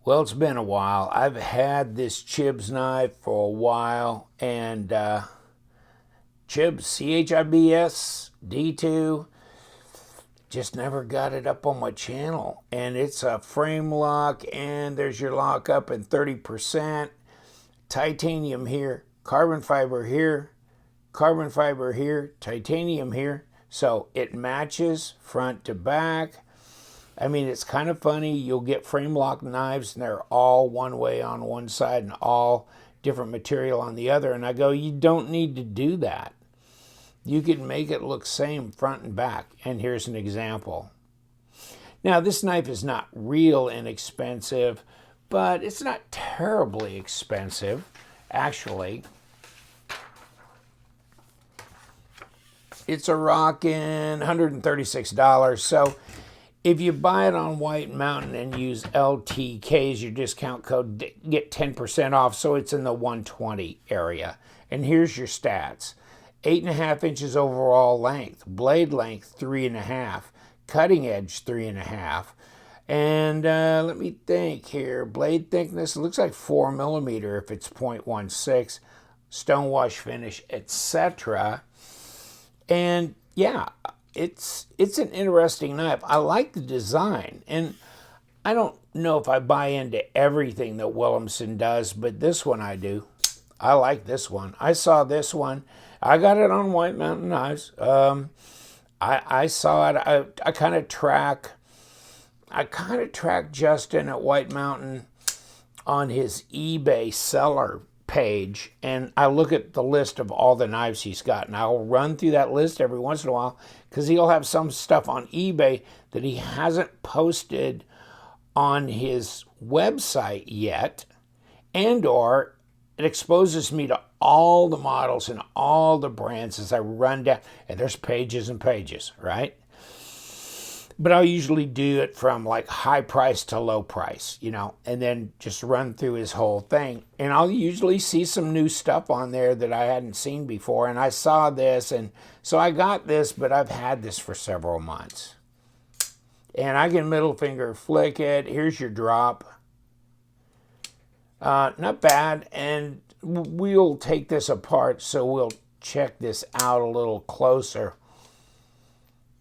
Well, it's been a while. I've had this Chibs knife for a while, and Chibs, CHIBS, D2, just never got it up on my channel. And it's a frame lock, and there's your lock up in 30%. Titanium here, carbon fiber here, titanium here. So it matches front to back. I mean, it's kind of funny. You'll get frame lock knives and they're all one way on one side and all different material on the other. And I go, you don't need to do that. You can make it look same front and back. And here's an example. Now, this knife is not real inexpensive, but it's not terribly expensive, actually. It's a rockin' $136. So if you buy it on White Mountain and use LTK as your discount code, get 10% off, so it's in the 120 area. And here's your stats. 8.5 inches overall length, blade length 3.5, cutting edge 3.5. And let me think here, blade thickness, it looks like 4 millimeter if it's 0.16, stonewash finish, etc. And yeah, it's an interesting knife. I like the design, and I don't know if I buy into everything that Willumsen does, but this one I do. I like this one. I saw this one. I got it on White Mountain Knives. I saw it. I kind of track Justin at White Mountain on his eBay seller page, and I look at the list of all the knives he's got, and I'll run through that list every once in a while because he'll have some stuff on eBay that he hasn't posted on his website yet, and or it exposes me to all the models and all the brands as I run down, and there's pages and pages, right? But I'll usually do it from like high price to low price, and then just run through his whole thing. And I'll usually see some new stuff on there that I hadn't seen before. And I saw this, and so I got this, but I've had this for several months. And I can middle finger flick it. Here's your drop. Not bad. And we'll take this apart, so we'll check this out a little closer.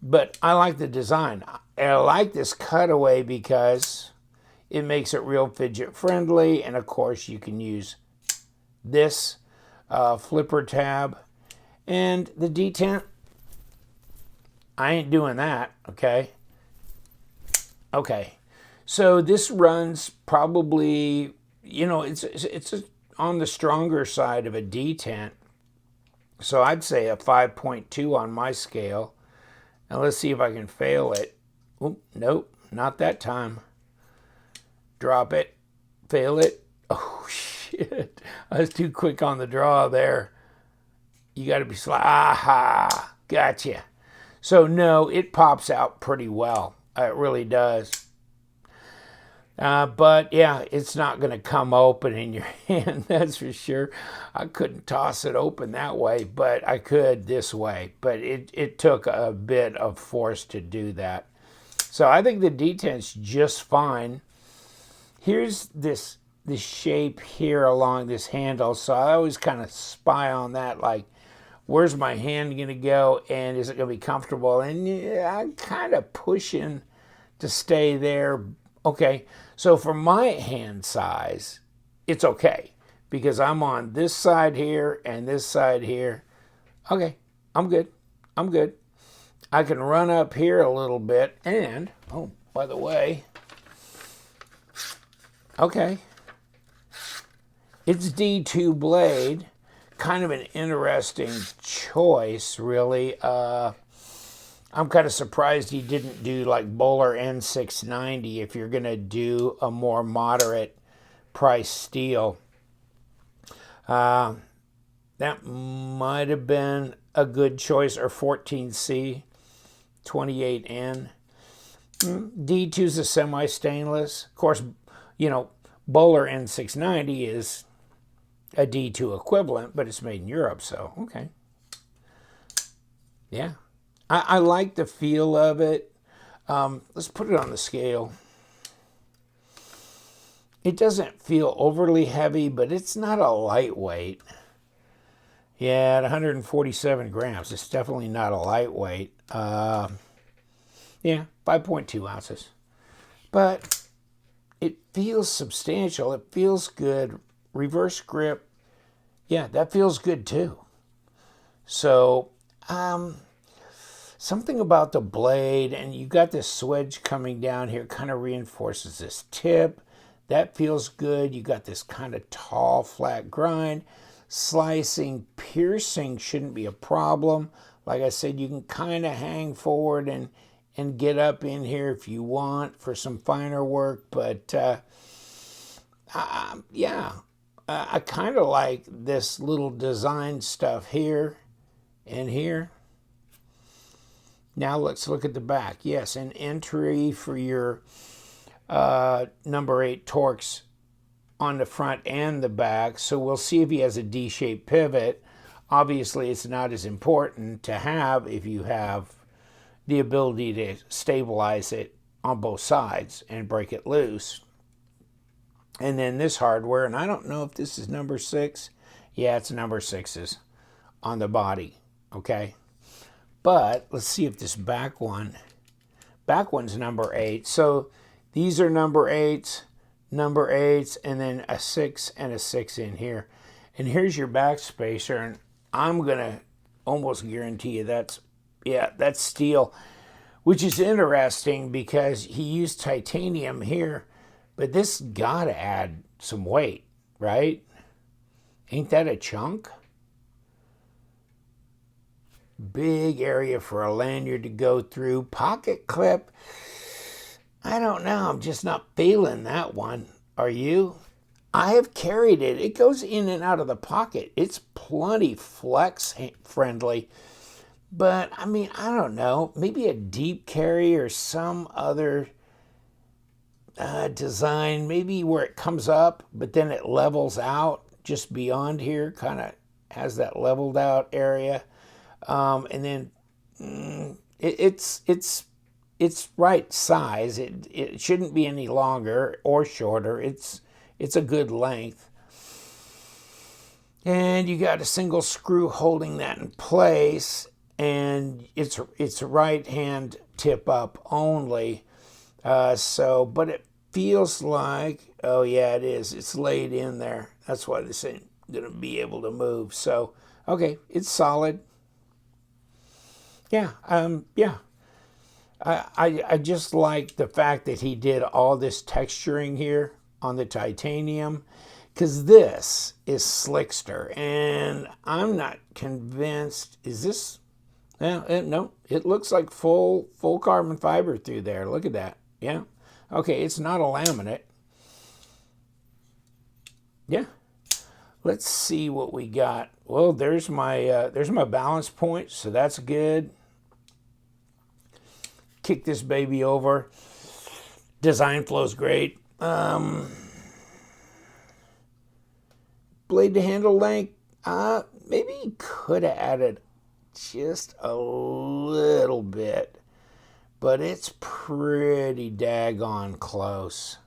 But I like the design. And I like this cutaway because it makes it real fidget friendly. And of course you can use this flipper tab. And the detent, I ain't doing that, okay? Okay, so this runs probably, it's on the stronger side of a detent. So I'd say a 5.2 on my scale. Now let's see if I can fail it. Oop, nope, not that time. Drop it, fail it. Oh shit, I was too quick on the draw there. You gotta be slow. Aha, gotcha. So no, it pops out pretty well. It really does. But yeah, it's not going to come open in your hand, that's for sure. I couldn't toss it open that way, but I could this way. But it took a bit of force to do that. So I think the detent's just fine. Here's this shape here along this handle. So I always kind of spy on that, like, where's my hand going to go, and is it going to be comfortable? And yeah, I'm kind of pushing to stay there. Okay, so for my hand size, it's okay because I'm on this side here and this side here. Okay, I'm good. I'm good. I can run up here a little bit, and, oh, by the way, okay, it's D2 blade. Kind of an interesting choice, really. I'm kind of surprised he didn't do like Bowler N690 if you're going to do a more moderate price steel. That might have been a good choice, or 14C, 28N. D2's a semi-stainless. Of course, Bowler N690 is a D2 equivalent, but it's made in Europe, so okay. Yeah. I like the feel of it. Let's put it on the scale. It doesn't feel overly heavy, but it's not a lightweight. Yeah, at 147 grams, it's definitely not a lightweight. Yeah, 5.2 ounces. But it feels substantial. It feels good. Reverse grip, yeah, that feels good too. So, something about the blade, and you got this swedge coming down here, kind of reinforces this tip. That feels good. You got this kind of tall, flat grind. Slicing, piercing shouldn't be a problem. Like I said, you can kind of hang forward and get up in here if you want for some finer work. But yeah, I kind of like this little design stuff here and here. Now let's look at the back. Yes, an entry for your number 8 Torx on the front and the back. So we'll see if he has a D-shaped pivot. Obviously, it's not as important to have if you have the ability to stabilize it on both sides and break it loose. And then this hardware, and I don't know if this is number 6. Yeah, it's number 6s on the body, okay? But let's see if this back one's number 8. So these are number 8s, and then a 6 and a 6 in here. And here's your back spacer, and I'm going to almost guarantee you that's steel, which is interesting because he used titanium here, but this got to add some weight, right? Ain't that a chunk? Big area for a lanyard to go through. Pocket clip, I don't know. I'm just not feeling that one. Are you? I have carried it. It goes in and out of the pocket. It's plenty flex friendly. But, I mean, I don't know. Maybe a deep carry or some other design. Maybe where it comes up, but then it levels out just beyond here. Kind of has that leveled out area. And then it's right size. It shouldn't be any longer or shorter. It's a good length. And you got a single screw holding that in place, and it's right hand tip up only. But it feels like, oh yeah, it is. It's laid in there. That's why this ain't gonna be able to move. So okay, it's solid. Yeah, I just like the fact that he did all this texturing here on the titanium, because this is slickster, and I'm not convinced. Is this? No, it looks like full carbon fiber through there. Look at that. Yeah. Okay, it's not a laminate. Yeah. Let's see what we got. Well, there's my balance point, so that's good. Kick this baby over. Design flow's great. Blade to handle length, maybe you could have added just a little bit, but it's pretty daggone close.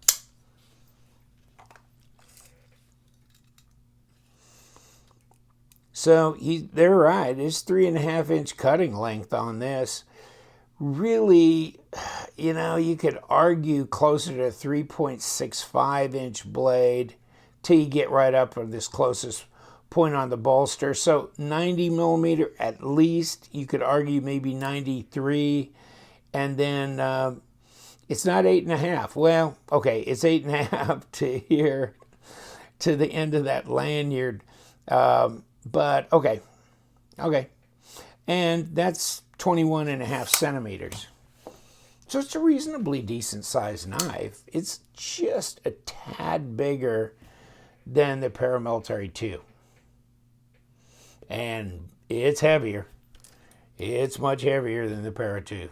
So they're right. It's 3.5 inch cutting length on this. Really, you could argue closer to 3.65 inch blade till you get right up to this closest point on the bolster. So 90 millimeter at least. You could argue maybe 93. And then it's not 8.5. Well, okay, it's 8.5 to here, to the end of that lanyard. But okay. And that's 21.5 centimeters. So it's a reasonably decent sized knife. It's just a tad bigger than the Paramilitary 2. And it's heavier. It's much heavier than the Para 2.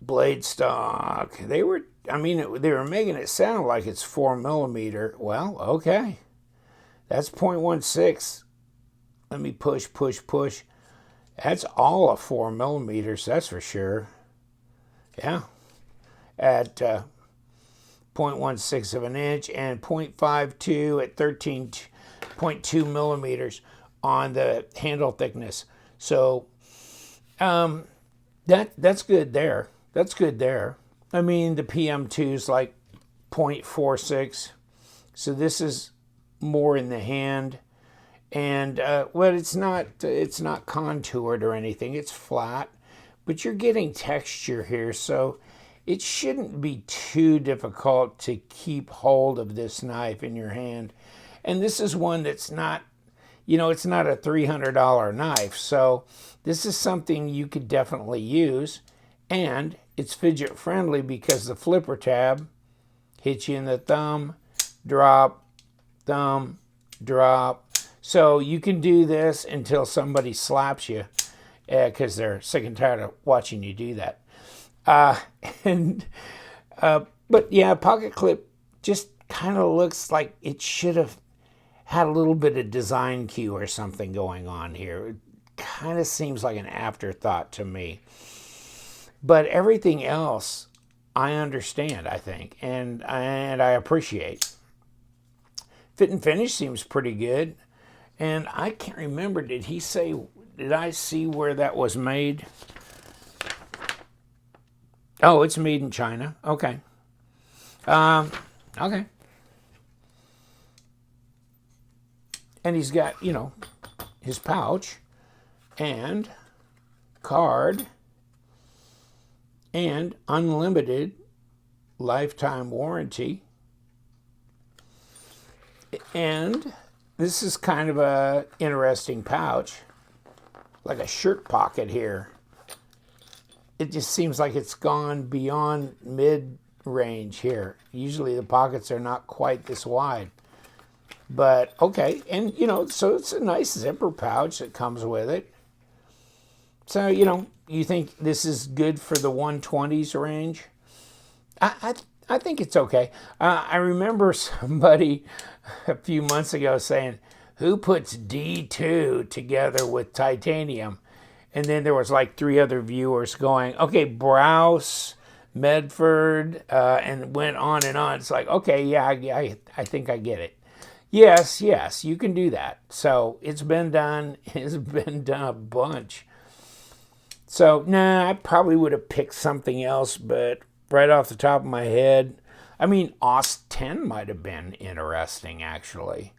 Blade stock. They were making it sound like it's 4 millimeter. Well, okay. That's 0.16. Let me push. That's all of 4 millimeters, that's for sure. Yeah. At 0.16 of an inch and 0.52 at 13.2 millimeters on the handle thickness. So that's good there. That's good there. I mean, the PM2 is like 0.46. So this is more in the hand. And well, it's not contoured or anything. It's flat, but you're getting texture here, so it shouldn't be too difficult to keep hold of this knife in your hand. And this is one that's not, you know, it's not a $300 knife, so this is something you could definitely use. And it's fidget friendly because the flipper tab hits you in the thumb, drop, thumb, drop. So you can do this until somebody slaps you because they're sick and tired of watching you do that. But yeah, pocket clip just kind of looks like it should have had a little bit of design cue or something going on here. It kind of seems like an afterthought to me. But everything else I understand, I think, and I appreciate. Fit and finish seems pretty good. And I can't remember, did I see where that was made? Oh, it's made in China. Okay. Okay. And he's got, you know, his pouch and card and unlimited lifetime warranty. And this is kind of a interesting pouch, like a shirt pocket here. It just seems like it's gone beyond mid-range here. Usually the pockets are not quite this wide. But, okay, and, you know, so it's a nice zipper pouch that comes with it. So, you know, you think this is good for the 120s range? I think it's okay. I remember somebody a few months ago saying, who puts D2 together with titanium? And then there was like 3 other viewers going, okay, Browse, Medford, and went on and on. It's like, okay, yeah, I think I get it. Yes, you can do that. So it's been done. It's been done a bunch. So, nah, I probably would have picked something else, but right off the top of my head, I mean, OS 10 might have been interesting, actually.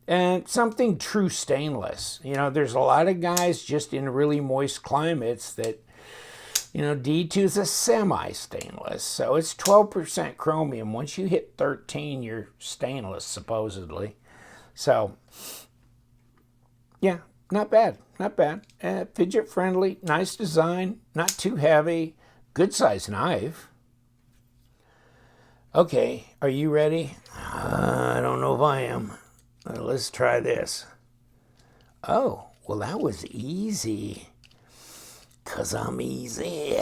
And something true stainless. You know, there's a lot of guys just in really moist climates that, you know, D2 is a semi-stainless. So it's 12% chromium. Once you hit 13, you're stainless, supposedly. So, yeah, not bad. Not bad. Fidget friendly, nice design, not too heavy, good size knife. Okay, are you ready? I don't know if I am. Let's try this. Oh, well, that was easy. 'Cause I'm easy.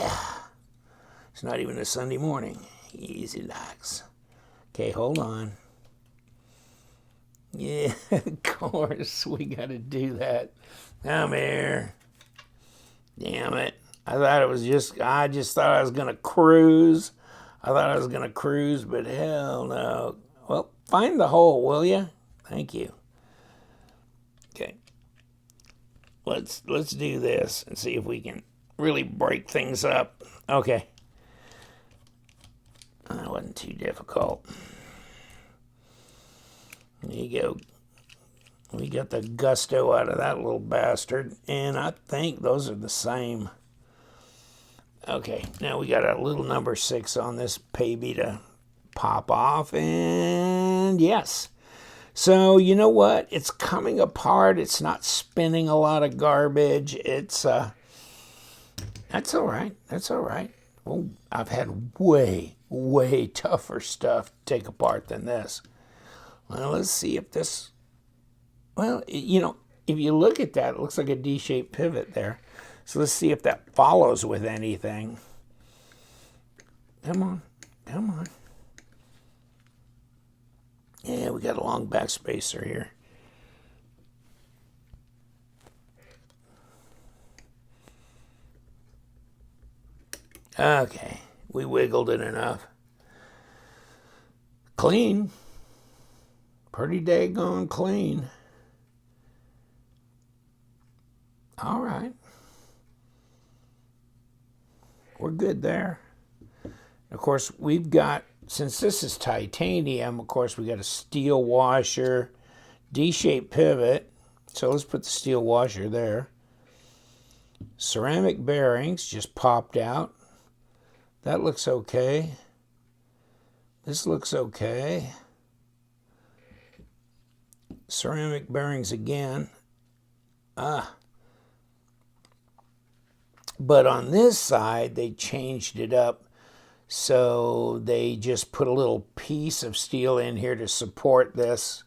It's not even a Sunday morning. Easy likes. Okay, hold on. Yeah, of course, we got to do that. Come here. Damn it. I just thought I was going to cruise. But hell no. Well, find the hole, will you? Thank you. Okay. Let's do this and see if we can really break things up. Okay. That wasn't too difficult. There you go. We got the gusto out of that little bastard, and I think those are the same. Okay, now we got a little number 6 on this baby to pop off, and yes. So, you know what? It's coming apart. It's not spinning a lot of garbage. It's, that's all right. That's all right. Well, I've had way tougher stuff to take apart than this. Well, let's see if this, well, you know, if you look at that, it looks like a D-shaped pivot there. So let's see if that follows with anything. Come on. Yeah, we got a long back spacer here. Okay, we wiggled it enough. Clean. Pretty daggone clean. All right. We're good there. Of course, we've got, since this is titanium, of course, we got a steel washer, D-shaped pivot. So let's put the steel washer there. Ceramic bearings just popped out. That looks okay. This looks okay. Ceramic bearings again. But on this side, they changed it up. So they just put a little piece of steel in here to support this.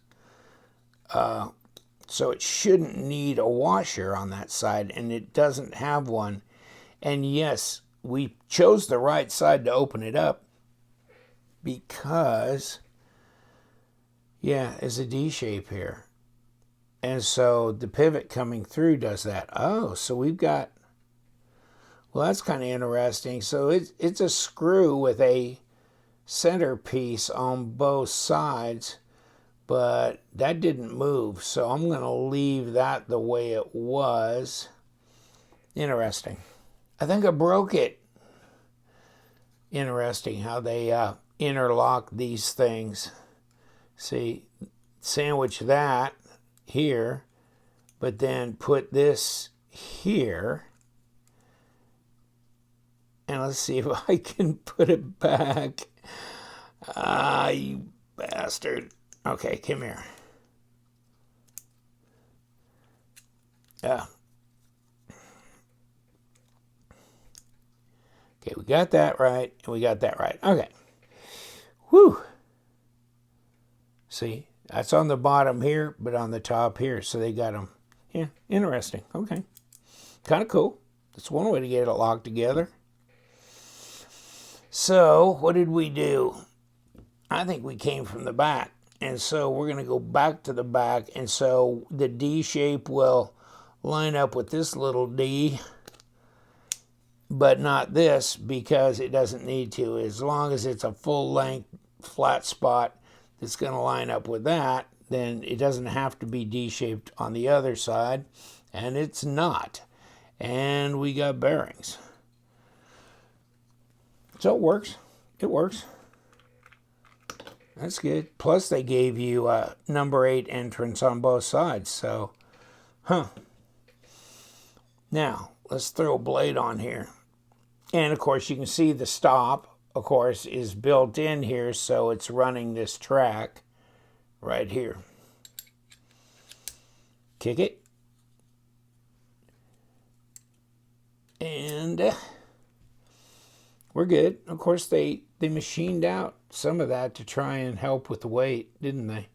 So it shouldn't need a washer on that side, and it doesn't have one. And yes, we chose the right side to open it up because, yeah, it's a D shape here. And so the pivot coming through does that. Oh, so we've got, well, that's kind of interesting. So it's a screw with a centerpiece on both sides, but that didn't move. So I'm going to leave that the way it was. Interesting. I think I broke it. Interesting how they interlock these things. See, sandwich that here, but then put this here. And let's see if I can put it back. Ah, you bastard. Okay, come here. Yeah. Okay, we got that right, and we got that right. Okay. Whew. See, that's on the bottom here, but on the top here. So they got them. Yeah, interesting. Okay. Kind of cool. That's one way to get it locked together. So, what did we do? I think we came from the back. And so we're going to go back to the back. And so the D shape will line up with this little D, but not this because it doesn't need to. As long as it's a full length flat spot that's going to line up with that, then it doesn't have to be D-shaped on the other side. And it's not. And we got bearings. So it works. It works. That's good. Plus they gave you a number 8 entrance on both sides. So, Now, let's throw a blade on here. And of course you can see the stop, of course, is built in here. So it's running this track right here. Kick it. And we're good. Of course, they machined out some of that to try and help with the weight, didn't they?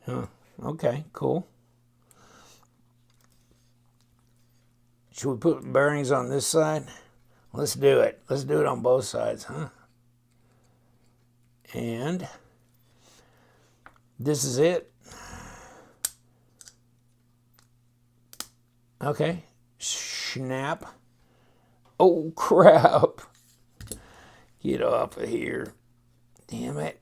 Huh. Okay, cool. Should we put bearings on this side? Let's do it. Let's do it on both sides, huh? And this is it. Okay. Snap. Oh, crap. Get off of here. Damn it.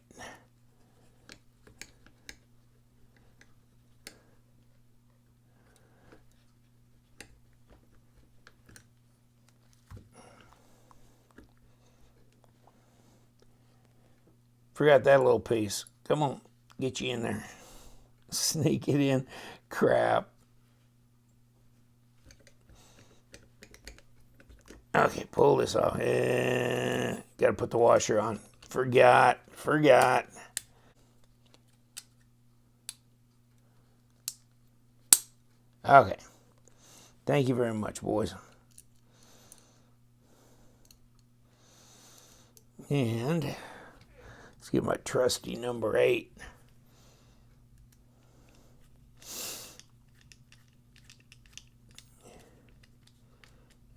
Forgot that little piece. Come on. Get you in there. Sneak it in. Crap. Okay, pull this off. Got to put the washer on. Forgot. Okay. Thank you very much, boys. And let's get my trusty number 8.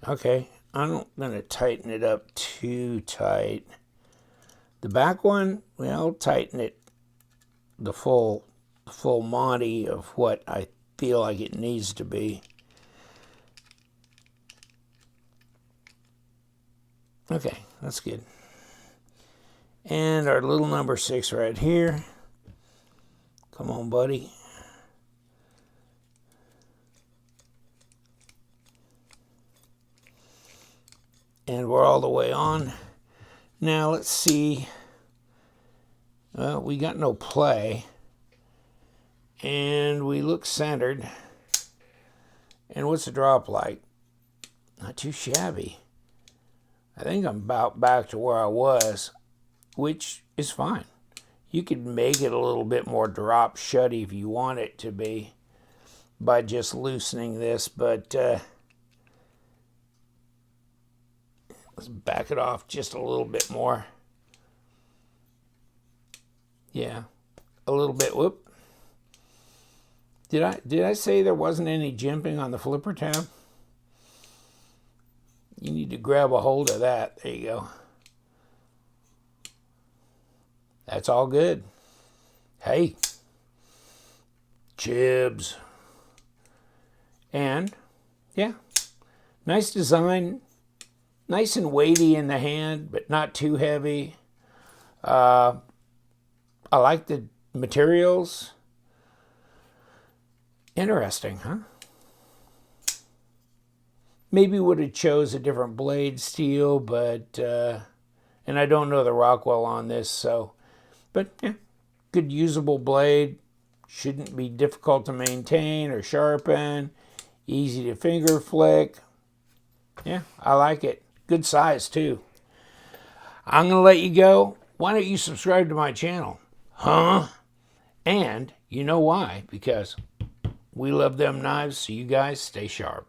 Okay. I'm not going to tighten it up too tight. The back one, well, tighten it the full Monty of what I feel like it needs to be. Okay, that's good. And our little number 6 right here. Come on, buddy. And we're all the way on. Now let's see. Well, we got no play. And we look centered. And what's the drop like? Not too shabby. I think I'm about back to where I was, which is fine. You could make it a little bit more drop shutty if you want it to be by just loosening this, but let's back it off just a little bit more. Yeah, a little bit. Whoop. Did I say there wasn't any jimping on the flipper tab? You need to grab a hold of that. There you go. That's all good. Hey, Chibs. And, yeah, nice design. Nice and weighty in the hand, but not too heavy. I like the materials. Interesting, huh? Maybe would have chose a different blade steel, but, and I don't know the Rockwell on this, so, but yeah, good usable blade. Shouldn't be difficult to maintain or sharpen. Easy to finger flick. Yeah, I like it. Good size, too. I'm going to let you go. Why don't you subscribe to my channel? Huh? And you know why? Because we love them knives, so you guys stay sharp.